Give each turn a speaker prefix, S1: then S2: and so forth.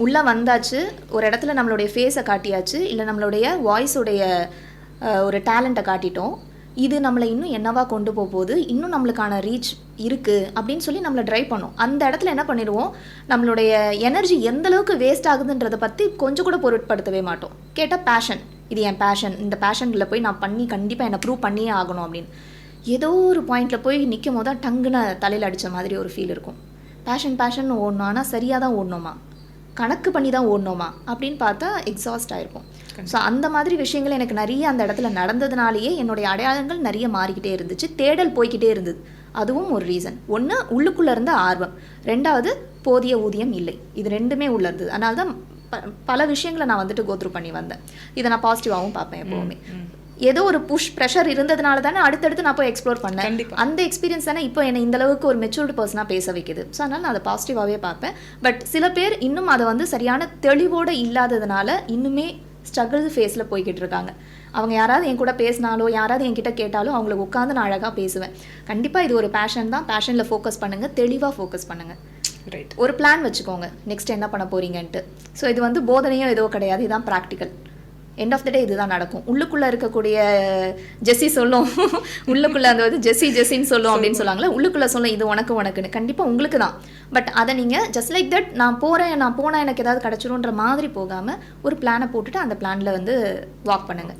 S1: உள்ளே வந்தாச்சு, ஒரு இடத்துல நம்மளுடைய ஃபேஸை காட்டியாச்சு, இல்லை நம்மளுடைய வாய்ஸுடைய ஒரு டேலண்ட்டை காட்டிட்டோம். இது நம்மளை இன்னும் என்னவா கொண்டு போகுது, இன்னும் நம்மளுக்கான ரீச் இருக்குது அப்படின்னு சொல்லி நம்மளை ட்ரைவ் பண்ணும். அந்த இடத்துல என்ன பண்ணிடுவோம், நம்மளுடைய எனர்ஜி எந்த அளவுக்கு வேஸ்ட் ஆகுதுன்றதை பற்றி கொஞ்சம் கூட பொருட்படுத்தவே மாட்டோம். கேட்டால் பேஷன், இது என் பேஷன், இந்த பேஷனில் போய் நான் பண்ணி கண்டிப்பாக என்னை ப்ரூவ் பண்ணியே ஆகணும் அப்படின்னு ஏதோ ஒரு பாயிண்டில் போய் நிற்கும் போது தான் டங்குன்னு தலையில் அடித்த மாதிரி ஒரு ஃபீல் இருக்கும். பேஷன் ஓடணும், ஆனால் சரியாக தான் ஓடணுமா, கணக்கு பண்ணி தான் ஓடணுமா அப்படின்னு பார்த்தா எக்ஸாஸ்ட் ஆகிருக்கும். ஸோ அந்த மாதிரி விஷயங்கள் எனக்கு நிறைய அந்த இடத்துல நடந்ததுனாலேயே என்னுடைய அடையாளங்கள் நிறைய மாறிக்கிட்டே இருந்துச்சு, தேடல் போய்கிட்டே இருந்தது. அதுவும் ஒரு ரீசன். ஒன்று உள்ளுக்குள்ளே இருந்த ஆர்வம், ரெண்டாவது போதிய ஊதியம் இல்லை. இது ரெண்டுமே உள்ள இருந்தது. அதனால தான் பல விஷயங்களை நான் வந்துட்டு கோத்ரூ பண்ணி வந்தேன். இதை நான் பாசிட்டிவாகவும் பார்ப்பேன் எப்போவுமே. ஏதோ ஒரு புஷ் ப்ரெஷர் இருந்ததுனால தானே அடுத்தடுத்து நான் போய் எக்ஸ்ப்ளோர் பண்ணேன். அந்த எக்ஸ்பீரியன்ஸ் தானே இப்போ என்னை இந்த அளவுக்கு ஒரு மெச்சூர்டு பர்சனாக பேச வைக்குது. ஸோ அதனால் நான் அதை பாசிட்டிவாகவே பார்ப்பேன். பட் சில பேர் இன்னும் அதை வந்து சரியான தெளிவோடு இல்லாததுனால இன்னுமே ஸ்ட்ரகிள் ஃபேஸில் போய்கிட்டு இருக்காங்க. அவங்க யாராவது என் கூட பேசினாலோ யாராவது என்கிட்ட கேட்டாலும் அவங்கள உட்காந்து நான் அழகாக பேசுவேன். கண்டிப்பாக இது ஒரு பேஷன் தான், பேஷனில் ஃபோக்கஸ் பண்ணுங்கள், தெளிவாக ஃபோக்கஸ் பண்ணுங்கள். ரைட், ஒரு பிளான் வச்சுக்கோங்க நெக்ஸ்ட் என்ன பண்ண போகிறீங்கன்ட்டு. ஸோ இது வந்து போதனையும் ஏதோ கிடையாது, இதுதான் ப்ராக்டிக்கல். எண்ட் ஆஃப் த டே இதுதான் நடக்கும். உள்ளுக்குள்ளே இருக்கக்கூடிய ஜெஸ்ஸி சொல்லும், உள்ளுக்குள்ளே அந்த வந்து ஜெஸ்ஸின்னு சொல்லும் அப்படின்னு சொல்லுவாங்களே, உள்ளுக்குள்ளே சொல்லும் இது உனக்குன்னு. கண்டிப்பாக உங்களுக்கு தான். பட் அதை நீங்கள் ஜஸ்ட் லைக் தட் நான் போனால் எனக்கு ஏதாவது கிடச்சிருன்ற மாதிரி போகாமல் ஒரு பிளானை போட்டுட்டு அந்த பிளானில் வந்து வாக் பண்ணுங்கள்.